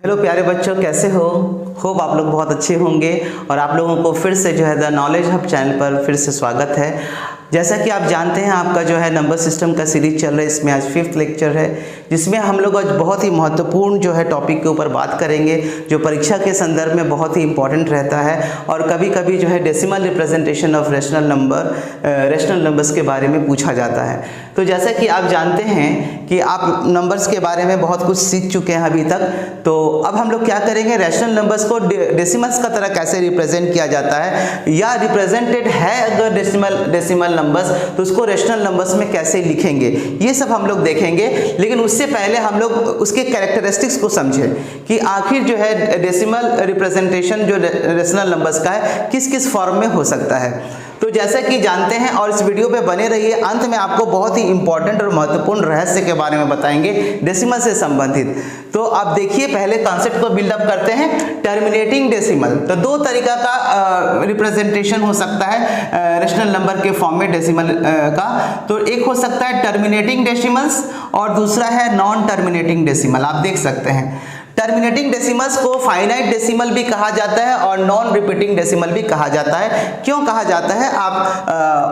Hello प्यारे बच्चों, कैसे हो? होप आप लोग बहुत अच्छे होंगे और आप लोगों को फिर से जो है द नॉलेज हब चैनल पर फिर से स्वागत है। जैसा कि आप जानते हैं, आपका जो है नंबर सिस्टम का सीरीज चल रहा है। इसमें आज 5th लेक्चर है, जिसमें हम लोग आज बहुत ही महत्वपूर्ण जो है टॉपिक के ऊपर बात करेंगे, जो परीक्षा के संदर्भ में बहुत ही इंपॉर्टेंट रहता है और कभी कभी जो है decimal representation of rational numbers के बारे में पूछा जाता है। तो जैसा कि आप जानते हैं कि आप नंबर्स के बारे में बहुत कुछ सीख चुके हैं अभी तक, तो अब हम लोग क्या करेंगे, रेशनल नंबर्स को डेसिमल्स का तरह कैसे रिप्रेजेंट किया जाता है, या रिप्रेजेंटेड है अगर डेसिमल नंबर्स तो उसको रेशनल नंबर्स में कैसे लिखेंगे, ये सब हम लोग देखेंगे। लेकिन उससे पहले हम लोग उसके कैरेक्टरिस्टिक्स को समझें कि आखिर जो है डेसिमल रिप्रेजेंटेशन जो रेशनल नंबर्स का है किस किस फॉर्म में हो सकता है। तो जैसा कि जानते हैं, और इस वीडियो पे बने रहिए, अंत में आपको बहुत ही इंपॉर्टेंट और महत्वपूर्ण रहस्य के बारे में बताएंगे डेसिमल से संबंधित। तो आप देखिए, पहले कॉन्सेप्ट को बिल्डअप करते हैं। टर्मिनेटिंग डेसिमल, तो दो तरीका का रिप्रेजेंटेशन हो सकता है रेशनल नंबर के फॉर्म में डेसिमल का। तो एक हो सकता है टर्मिनेटिंग डेसिमल्स और दूसरा है नॉन टर्मिनेटिंग डेसिमल। आप देख सकते हैं, टर्मिनेटिंग डेसिमल्स को फाइनाइट डेसिमल भी कहा जाता है और नॉन रिपीटिंग डेसिमल भी कहा जाता है। क्यों कहा जाता है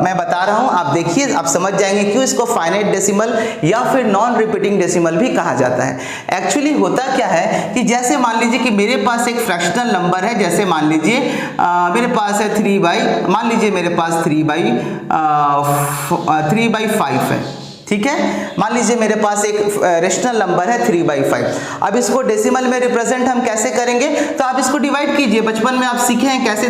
मैं बता रहा हूं, आप देखिए, आप समझ जाएंगे क्यों इसको फाइनाइट डेसिमल या फिर नॉन रिपीटिंग डेसिमल भी कहा जाता है। एक्चुअली होता क्या है कि जैसे मान लीजिए कि मेरे पास एक फ्रैक्शनल नंबर है, जैसे मान लीजिए मेरे पास है 3/, मान लीजिए मेरे पास 3/5 है, ठीक है। मान लीजिए मेरे पास एक रेशनल नंबर है 3/5। अब इसको डेसिमल में रिप्रेजेंट हम कैसे करेंगे, तो आप इसको डिवाइड कीजिए। बचपन में आप सीखे हैं कैसे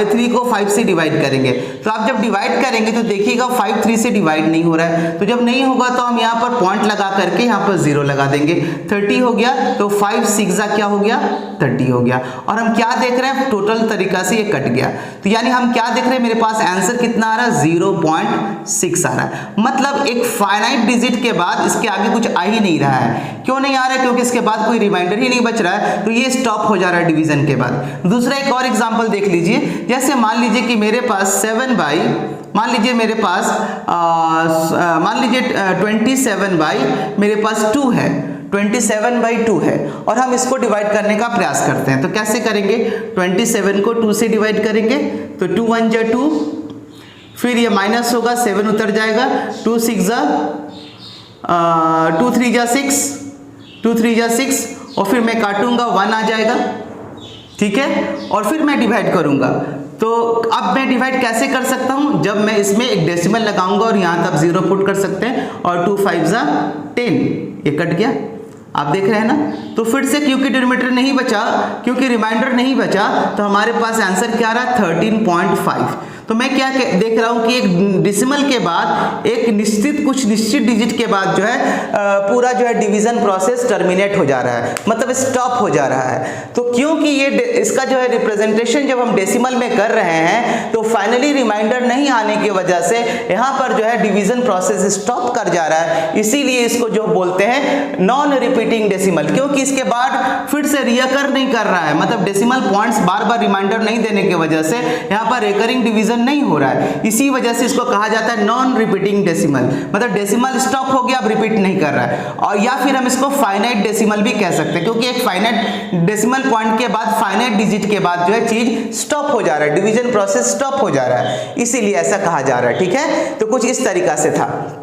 3 को 5 से डिवाइड करेंगे। तो आप जब डिवाइड करेंगे तो देखिएगा 5 3 से डिवाइड नहीं हो रहा है। तो जब नहीं होगा तो हम यहाँ पर पॉइंट लगा करके यहाँ पर 0 लगा देंगे। 30 हो गया, तो 5 6 क्या हो गया, 30 हो गया। और हम क्या देख रहे हैं, टोटल तरीका से ये कट गया। तो यानी हम क्या देख रहे हैं, मेरे पास आंसर कितना आ रहा है, 0.6 आ रहा है। मतलब एक फाइनाइट डिजिट के बाद इसके आगे कुछ आ ही नहीं रहा है। क्यों नहीं आ रहा है, क्योंकि इसके बाद कोई रिमाइंडर ही नहीं बच रहा है, तो ये स्टॉप हो जा रहा है डिवीजन के बाद। दूसरा एक और एग्जांपल देख लीजिए, जैसे मान लीजिए कि मेरे पास 7/, मान लीजिए मेरे पास मान लीजिए 27/, मेरे पास 2 है, 27/2 है, और हम इसको डिवाइड करने का प्रयास करते हैं। तो कैसे करेंगे, 27 को 2 से डिवाइड करेंगे, तो 2 1 जा 2, फिर ये माइनस होगा, 7 उतर जाएगा, 2 6 जा 2 3 जा 6, 2 3 जा 6, और फिर मैं काटूंगा 1 आ जाएगा, ठीक है। और फिर मैं डिवाइड करूंगा। तो अब मैं डिवाइड कैसे कर सकता हूं, जब मैं इसमें एक डेसिमल लगाऊंगा और यहां तक 0 पुट कर सकते हैं, और 2 5 जा 10, ये कट गया। आप देख रहे हैं ना। तो फिर से क्योंकि डिनोमिनेटर नहीं बचा, क्योंकि रिमाइंडर नहीं बचा, तो हमारे पास आंसर क्या आ रहा है, 13.5। तो मैं क्या देख रहा हूं कि एक डेसिमल के बाद एक कुछ निश्चित डिजिट के बाद जो है पूरा जो है डिवीजन प्रोसेस टर्मिनेट हो जा रहा है, मतलब स्टॉप हो जा रहा है। तो क्योंकि ये इसका जो है रिप्रेजेंटेशन जब हम डेसिमल में कर रहे हैं, तो फाइनली रिमाइंडर नहीं आने की वजह से यहाँ पर जो है डिवीजन प्रोसेस स्टॉप कर जा रहा है। इसीलिए इसको जो बोलते हैं नॉन रिपीटिंग डेसिमल, क्योंकि इसके बाद फिर से रियकर नहीं कर रहा है, मतलब डेसिमल पॉइंट्स बार बार रिमाइंडर नहीं देने की वजह से यहाँ पर रिकरिंग डिवीजन नहीं हो रहा है। इसी वजह से इसको कहा जाता है नॉन रिपीटिंग डेसिमल, मतलब डेसिमल स्टॉप हो गया, अब रिपीट नहीं कर रहा है। और या फिर हम इसको फाइनाइट डेसिमल भी कह सकते हैं, क्योंकि एक फाइनाइट डेसिमल पॉइंट के बाद, फाइनाइट डिजिट के बाद जो है चीज स्टॉप हो जा रहा है, डिवीजन प्रोसेस स्टॉप हो जा रहा है, इसीलिए ऐसा कहा जा रहा है, ठीक है। तो कुछ इस तरीका से था।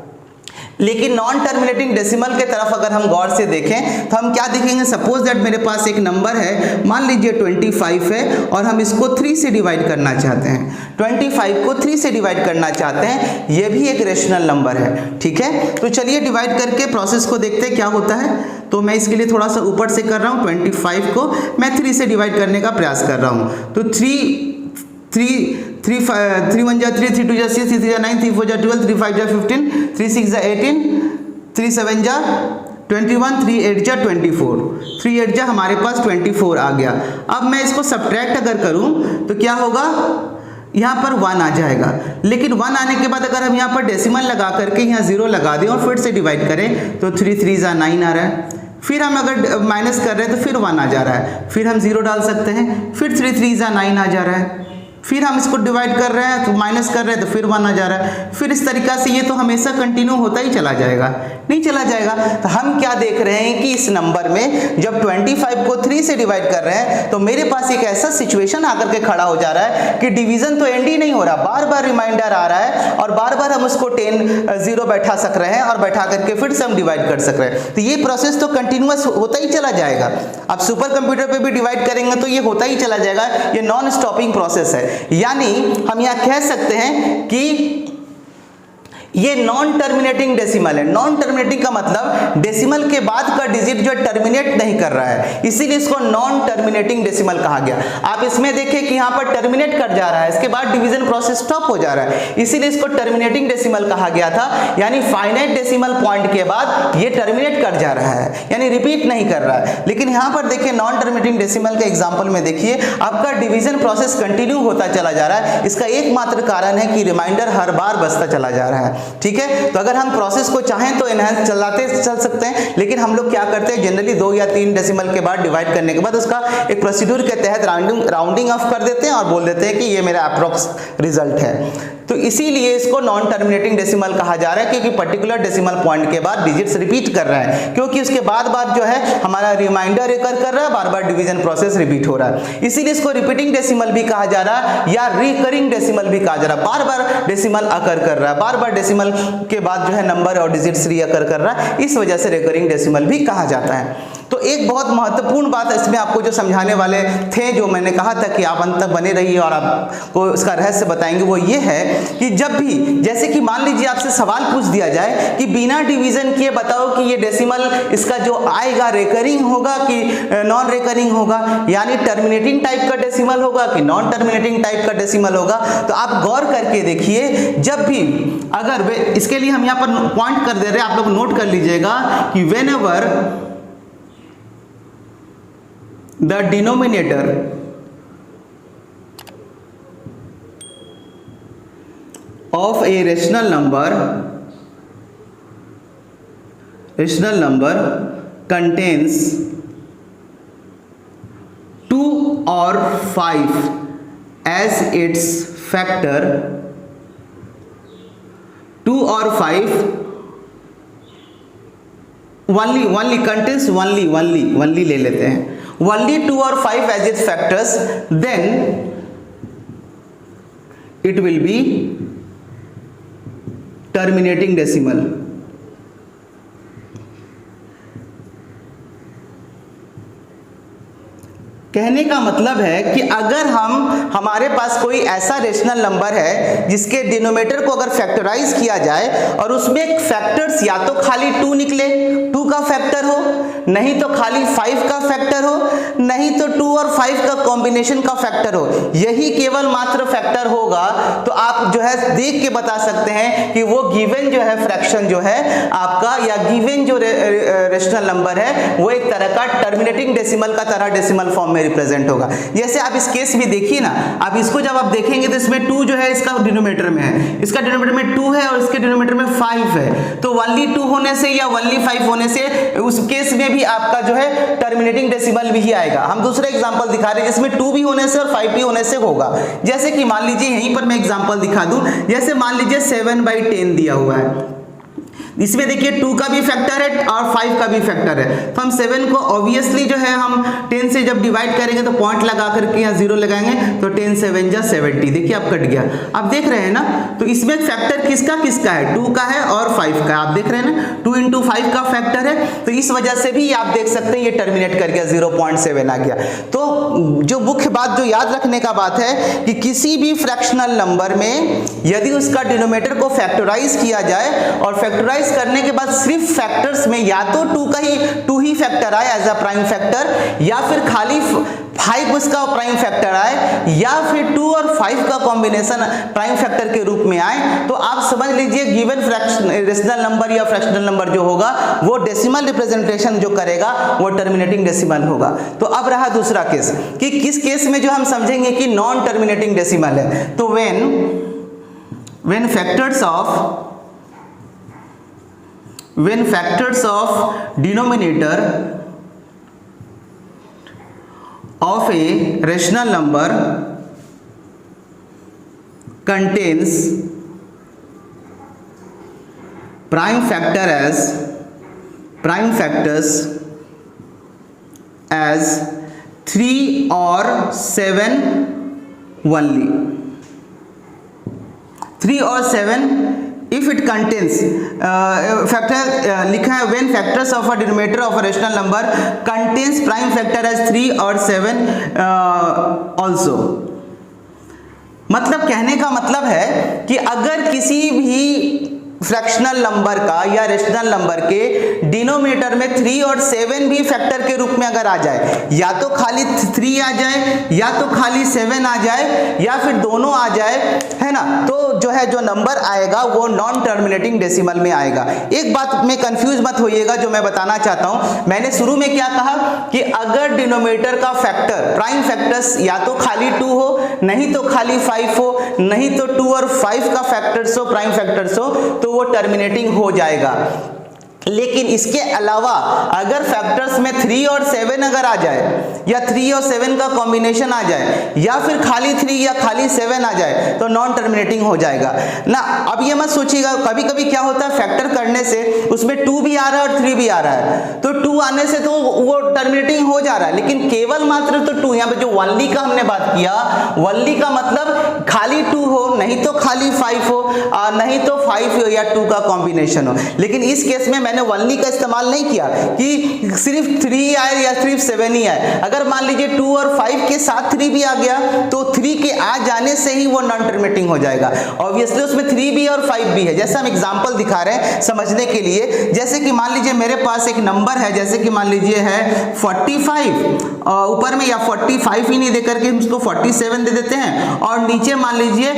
लेकिन नॉन टर्मिनेटिंग डेसिमल के तरफ अगर हम गौर से देखें तो हम क्या देखेंगे, सपोज दैट मेरे पास एक नंबर है, मान लीजिए 25 है, और हम इसको 3 से डिवाइड करना चाहते हैं। 25 को 3 से डिवाइड करना चाहते हैं, ये भी एक रेशनल नंबर है, ठीक है। तो चलिए डिवाइड करके प्रोसेस को देखते हैं क्या होता है। तो मैं इसके लिए थोड़ा सा ऊपर से कर रहा हूँ, 25 को मैं 3 से डिवाइड करने का प्रयास कर रहा हूँ। तो 3 1 जा 3, 3 2 जा 6, 3 3 जा 9, 3 4 जा 12, 3 5 जा 15, 3 6 जा 18, 3 7 जा 21, 3 8 जा 24, 3 8 जा हमारे पास 24 आ गया। अब मैं इसको सब्ट्रैक्ट अगर करूं तो क्या होगा, यहाँ पर 1 आ जाएगा। लेकिन 1 आने के बाद अगर हम यहाँ पर डेसिमल लगा करके यहाँ 0 लगा दें और फिर से डिवाइड करें, तो 3 3 जा 9 आ रहा है। फिर हम अगर माइनस कर रहे हैं तो फिर 1 आ जा रहा है, फिर हम 0 डाल सकते हैं, फिर 3 3 जा 9 आ जा रहा है, फिर हम इसको डिवाइड कर रहे हैं तो माइनस कर रहे हैं तो फिर 1 आ जा रहा है। फिर इस तरीका से ये तो हमेशा कंटिन्यू होता ही चला जाएगा, नहीं चला जाएगा। तो हम क्या देख रहे हैं कि इस नंबर में जब 25 को 3 से डिवाइड कर रहे हैं तो मेरे पास एक ऐसा सिचुएशन आकर के खड़ा हो जा रहा है कि डिवीजन तो एंड ही नहीं हो रहा, बार बार रिमाइंडर आ रहा है और बार बार हम उसको 0 बैठा सक रहे हैं और बैठा करके फिर से हम डिवाइड कर सक रहे हैं। तो ये प्रोसेस तो कंटिन्यूअस होता ही चला जाएगा। आप सुपर कंप्यूटर पे भी डिवाइड करेंगे तो ये होता ही चला जाएगा, ये नॉन स्टॉपिंग प्रोसेस है। यानी हम यह कह सकते हैं कि ये नॉन टर्मिनेटिंग डेसिमल है। नॉन टर्मिनेटिंग का मतलब डेसिमल के बाद का डिजिट जो टर्मिनेट नहीं कर रहा है, इसीलिए इसको नॉन टर्मिनेटिंग डेसिमल कहा गया। आप इसमें देखें कि यहाँ पर टर्मिनेट कर जा रहा है, इसके बाद डिवीजन प्रोसेस स्टॉप हो जा रहा है, इसीलिए इसको टर्मिनेटिंग डेसिमल कहा गया था। यानी फाइनाइट डेसिमल पॉइंट के बाद ये टर्मिनेट कर जा रहा है, यानी रिपीट नहीं कर रहा है। लेकिन यहाँ पर देखिए नॉन टर्मिनेटिंग डेसिमल के एग्जाम्पल में देखिए आपका डिवीजन प्रोसेस कंटिन्यू होता चला जा रहा है। इसका एकमात्र कारण है कि रिमाइंडर हर बार बचता चला जा रहा है। ठीक है, तो अगर हम प्रोसेस को चाहें तो एनहांस चलाते चल सकते हैं, लेकिन हम लोग क्या करते हैं जनरली 2 या 3 डेसिमल के बाद डिवाइड करने के बाद उसका एक प्रोसीड्यूर के तहत राउंडिंग ऑफ कर देते हैं और बोल देते हैं कि ये मेरा अप्रोक्स रिजल्ट है। तो इसीलिए इसको नॉन टर्मिनेटिंग डेसिमल कहा जा रहा है, क्योंकि पर्टिकुलर डेसिमल पॉइंट के बाद डिजिट्स रिपीट कर रहा है, क्योंकि उसके बाद जो है हमारा रिमाइंडर रिकर कर रहा है, बार बार डिवीजन प्रोसेस रिपीट हो रहा है। इसीलिए इसको रिपीटिंग डेसिमल भी कहा जा रहा है या रिकरिंग डेसिमल भी कहा जा रहा है। बार बार डेसिमल अकर कर रहा है, बार बार डेसिमल के बाद जो है नंबर और डिजिट्स रीअकर कर रहा है, इस वजह से रिकरिंग डेसिमल भी कहा जाता है। तो एक बहुत महत्वपूर्ण बात इसमें आपको जो समझाने वाले थे, जो मैंने कहा था कि आप अंत तक बने रहिए और आपको इसका रहस्य बताएंगे, वो ये है कि जब भी जैसे कि मान लीजिए आपसे सवाल पूछ दिया जाए कि बिना डिवीजन किए बताओ कि ये डेसिमल इसका जो आएगा रेकरिंग होगा कि नॉन रेकरिंग होगा, यानी टर्मिनेटिंग टाइप का डेसिमल होगा कि नॉन टर्मिनेटिंग टाइप का डेसिमल होगा। तो आप गौर करके देखिए, जब भी अगर इसके लिए हम यहाँ पर पॉइंट कर दे रहे हैं, आप लोग नोट कर लीजिएगा कि whenever the denominator of a rational number contains 2 or 5 as its factor, 2 or 5 only contains only ले लेते हैं, only 2 or 5 as its factors, then it will be terminating decimal. कहने का मतलब है कि अगर हमारे पास कोई ऐसा रेशनल नंबर है जिसके डिनोमिनेटर को अगर फैक्टराइज किया जाए और उसमें फैक्टर्स या तो खाली 2 निकले, 2 का फैक्टर हो, नहीं तो खाली 5 का फैक्टर हो, नहीं तो 2 और 5 का कॉम्बिनेशन का फैक्टर हो, यही केवल मात्र फैक्टर होगा, तो आप जो है देख के बता सकते हैं कि वो गिवन जो है फ्रैक्शन जो है आपका या गिवन जो रेशनल नंबर है वो एक तरह का टर्मिनेटिंग डेसिमल का तरह डेसिमल फॉर्म में रिप्रेजेंट होगा। जैसे आप इस केस में देखिए ना, आप इसको जब आप देखेंगे तो इसमें 2 जो है इसका डिनोमिनेटर में है, इसका डिनोमिनेटर में 2 है और इसके डिनोमिनेटर में 5 है, तो only 2 होने से या only 5 होने से उस केस में भी आपका जो है टर्मिनेटिंग डेसिमल भी ही आएगा। हम दूसरा एग्जांपल दिखा रहे हैं जिसमें 2 भी होने से और 5 भी होने से होगा। जैसे कि मान लीजिए यहीं पर मैं एग्जांपल दिखा दूं, जैसे मान लीजिए 7/10 दिया हुआ है, इसमें देखिए 2 का भी फैक्टर है और 5 का भी फैक्टर है, तो हम 7 को ऑब्वियसली जो है हम 10 से जब डिवाइड करेंगे तो पॉइंट लगा करके यहाँ 0 लगाएंगे तो 10 7 जा 70, देखिए आप कट गया। आप देख रहे हैं ना, तो इसमें फैक्टर किसका किसका है, 2 का है और 5 का, आप देख रहे हैं ना 2 × 5 का फैक्टर है, तो इस वजह से भी आप देख सकते हैं ये टर्मिनेट कर गया, 0.7 आ गया। तो जो मुख्य बात जो याद रखने का बात है कि किसी भी फ्रैक्शनल नंबर में यदि उसका डिनोमिनेटर को फैक्टराइज किया जाए और फैक्टराइज करने के बाद सिर्फ फैक्टर्स में या तो 2 ही फैक्टर आए एज अ प्राइम फैक्टर, या फिर खाली 5 उसका प्राइम फैक्टर आए, या फिर 2 और 5 का कॉम्बिनेशन प्राइम फैक्टर के रूप में आए, तो आप समझ लीजिए गिवन रेशनल नंबर या फ्रैक्शनल नंबर जो होगा वो डेसिमल रिप्रेजेंटेशन जो करेगा वो टर्मिनेटिंग डेसिमल होगा। तो अब रहा दूसरा केस कि किस केस में जो हम समझेंगे कि नॉन टर्मिनेटिंग डेसिमल है, तो when factors of denominator of a rational number contains prime factors as 3 or 7 only. 3 or 7 if it contains लिखा है when factors of a denominator of a rational number contains prime factor as 3 or 7 also. मतलब कहने का मतलब है कि अगर किसी भी फ्रैक्शनल नंबर का या रेशनल नंबर के डिनोमिनेटर में 3 और 7 भी फैक्टर के रूप में अगर आ जाए, या तो खाली 3 आ जाए या तो खाली 7 आ जाए या फिर दोनों आ जाए, है ना, तो जो है जो नंबर आएगा वो नॉन टर्मिनेटिंग डेसिमल में आएगा। एक बात में कंफ्यूज मत होइएगा जो मैं बताना चाहता हूं। मैंने शुरू में क्या कहा कि अगर डिनोमिनेटर का फैक्टर प्राइम फैक्टर्स या तो खाली 2 हो, नहीं तो खाली 5 हो, नहीं तो 2 और 5 का फैक्टर्स हो, प्राइम फैक्टर्स हो, तो वो टर्मिनेटिंग हो जाएगा। लेकिन इसके अलावा अगर फैक्टर्स में 3 और 7 अगर आ जाए या 3 और 7 का कॉम्बिनेशन आ जाए या फिर खाली 3 या खाली 7 आ जाए तो नॉन टर्मिनेटिंग हो जाएगा ना। अब ये मत सोचिएगा, कभी कभी क्या होता है फैक्टर करने से उसमें 2 भी आ रहा है और 3 भी आ रहा है, तो 2 आने से तो वो टर्मिनेटिंग हो जा रहा है, लेकिन केवल मात्र तो 2, यहाँ पे जो वनली का हमने बात किया, वनली का मतलब खाली 2 हो, नहीं तो खाली 5 हो, नहीं तो 5 हो या 2 का कॉम्बिनेशन हो। लेकिन इस केस में मैंने वनली का इस्तेमाल नहीं किया कि सिर्फ 3 आए या सिर्फ 7 ही आए। अगर मान लीजिए 2 और 5 के साथ 3 भी आ गया तो 3 के आ जाने से ही वो नॉन टर्मिनेटिंग हो जाएगा। ऑब्वियसली उसमें 3 भी और 5 भी है, जैसे हम एग्जांपल दिखा रहे हैं समझने के लिए। जैसे कि मान लीजिए मेरे पास एक नंबर है, जैसे कि मान लीजिए है 45, ऊपर में या 45 ही नहीं देकर के हम उसको 47 दे देते हैं, और नीचे मान लीजिए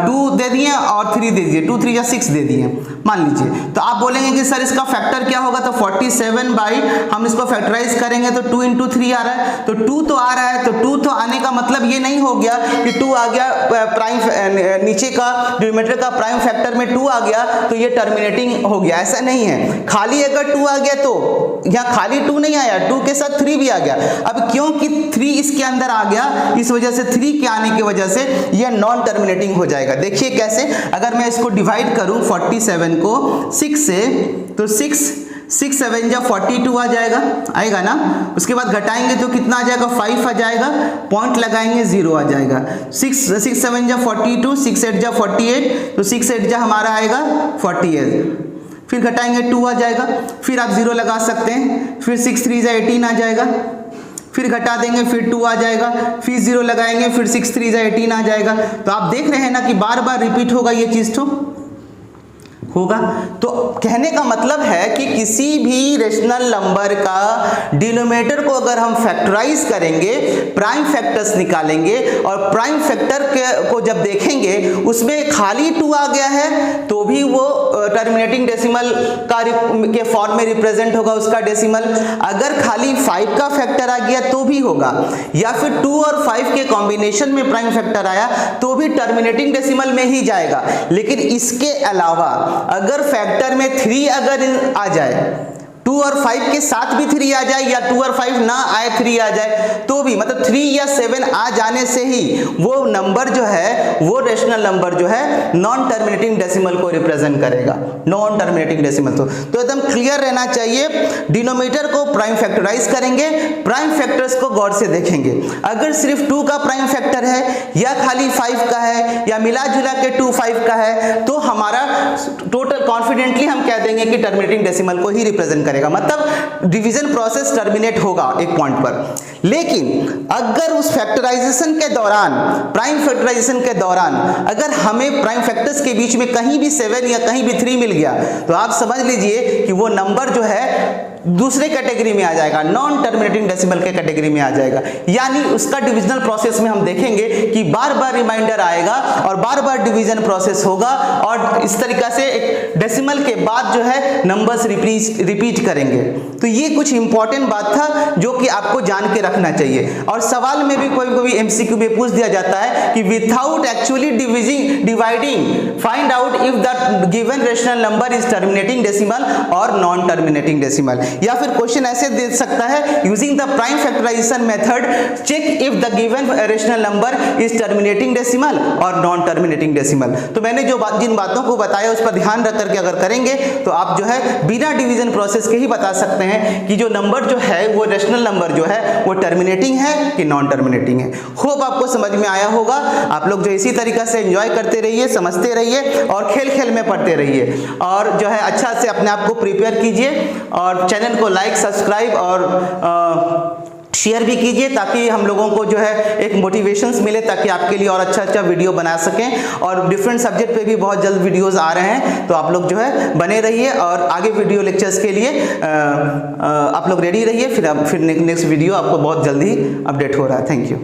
2 दे दिए और 3 दे दिए, 2 3 या 6 दे दिए मान लीजिए। तो आप बोलेंगे कि सर इसका फैक्टर क्या होगा, तो 47 बाई हम इसको फैक्टराइज करेंगे तो 2 × 3 आ रहा है, तो 2 तो आ रहा है, तो 2 तो आने का मतलब ये नहीं हो गया कि 2 आ गया प्राइम, नीचे का डिनोमिनेटर का प्राइम फैक्टर में 2 आ गया तो ये टर्मिनेटिंग हो गया, ऐसा नहीं है। खाली अगर 2 आ गया तो यहाँ खाली 2 नहीं आया, 2 के साथ 3 भी आ गया। अब क्योंकि 3 इसके अंदर आ गया, इस वजह से 3 के आने की वजह से यह नॉन टर्मिनेटिंग हो जाएगा। देखिए कैसे, अगर मैं इसको डिवाइड करूं 47 को 6 से, तो 6 7 जा 42 आ जाएगा, आएगा ना। उसके बाद घटाएंगे तो कितना आ जाएगा, 5 आ जाएगा, पॉइंट लगाएंगे 0 आ जाएगा। 6 7 जा 42, 6 8 जा 48, तो 6 8 जा हमारा आएगा 48, फिर घटाएंगे 2 आ जाएगा, फिर आप 0 लगा सकते हैं, फिर 6 3 जा 18 आ जाएगा, फिर घटा देंगे, फिर 2 आ जाएगा, फिर 0 लगाएंगे, फिर 6 3 जा 18 आ जाएगा। तो आप देख रहे हैं ना कि बार बार रिपीट होगा ये चीज तो होगा। तो कहने का मतलब है कि किसी भी रेशनल नंबर का डिनोमिनेटर को अगर हम फैक्टराइज करेंगे, प्राइम फैक्टर्स निकालेंगे और प्राइम फैक्टर को जब देखेंगे उसमें खाली 2 आ गया है तो भी वो टर्मिनेटिंग डेसिमल का के फॉर्म में रिप्रेजेंट होगा उसका डेसिमल। अगर खाली 5 का फैक्टर आ गया तो भी होगा, या फिर 2 और 5 के कॉम्बिनेशन में प्राइम फैक्टर आया तो भी टर्मिनेटिंग डेसिमल में ही जाएगा। लेकिन इसके अलावा अगर फैक्टर में 3 अगर आ जाए, 2 और 5 के साथ भी 3 आ जाए, या 2 और 5 ना आए 3 आ जाए तो भी, मतलब 3 या 7 आ जाने से ही वो नंबर जो है, वो रेशनल नंबर जो है नॉन टर्मिनेटिंग डेसिमल को रिप्रेजेंट करेगा, नॉन टर्मिनेटिंग डेसिमल। तो एकदम क्लियर रहना चाहिए, डिनोमिनेटर को प्राइम फैक्टराइज करेंगे, प्राइम फैक्टर्स को गौर से देखेंगे। अगर सिर्फ 2 का प्राइम फैक्टर है या खाली 5 का है या मिला जुला के 2 5 का है तो हमारा टोटल कॉन्फिडेंटली हम कह देंगे कि टर्मिनेटिंग डेसिमल को ही रिप्रेजेंट करेगा, मतलब डिवीजन प्रोसेस टर्मिनेट होगा एक पॉइंट पर। लेकिन अगर उस फैक्टराइजेशन के दौरान, प्राइम फैक्टराइजेशन के दौरान अगर हमें प्राइम फैक्टर्स के बीच में कहीं भी 7 या कहीं भी 3 मिल गया तो आप समझ लीजिए कि वो नंबर जो है दूसरे कैटेगरी में आ जाएगा, नॉन टर्मिनेटिंग डेसिमल के कैटेगरी में आ जाएगा। यानी उसका डिविजनल प्रोसेस में हम देखेंगे कि बार बार रिमाइंडर आएगा और बार बार डिवीजन प्रोसेस होगा और इस तरीका से एक डेसिमल के बाद जो है नंबर्स रिपीट करेंगे। तो ये कुछ इंपॉर्टेंट बात था जो कि आपको जान के रखना चाहिए। और सवाल में भी कोई एमसीक्यू में पूछ दिया जाता है कि without actually dividing find out if the given rational number is terminating decimal और नॉन टर्मिनेटिंग डेसिमल। या फिर क्वेश्चन ऐसे दे सकता है, using the prime factorization method check if the given rational number is terminating decimal और non terminating decimal. तो मैंने जो जिन बातों को बताया उस पर ध्यान रख करके अगर करेंगे तो आप जो है बिना डिवीजन प्रोसेस के ही बता सकते हैं कि जो नंबर जो है वो रेशनल नंबर जो है वो टर्मिनेटिंग है कि नॉन टर्मिनेटिंग है। होप आपको समझ में आया होगा। आप लोग जो इसी तरीका से एंजॉय करते रहिए, समझते रहिए और खेल खेल में पढ़ते रहिए और जो है अच्छा से अपने आप को प्रिपेयर कीजिए और चैनल को लाइक, सब्सक्राइब और शेयर भी कीजिए ताकि हम लोगों को जो है एक मोटिवेशंस मिले, ताकि आपके लिए और अच्छा वीडियो बना सकें। और डिफरेंट सब्जेक्ट पे भी बहुत जल्द वीडियोस आ रहे हैं, तो आप लोग जो है बने रहिए और आगे वीडियो लेक्चर्स के लिए आप लोग रेडी रहिए। फिर नेक्स्ट वीडियो आपको बहुत जल्दी अपडेट हो रहा है। Thank you.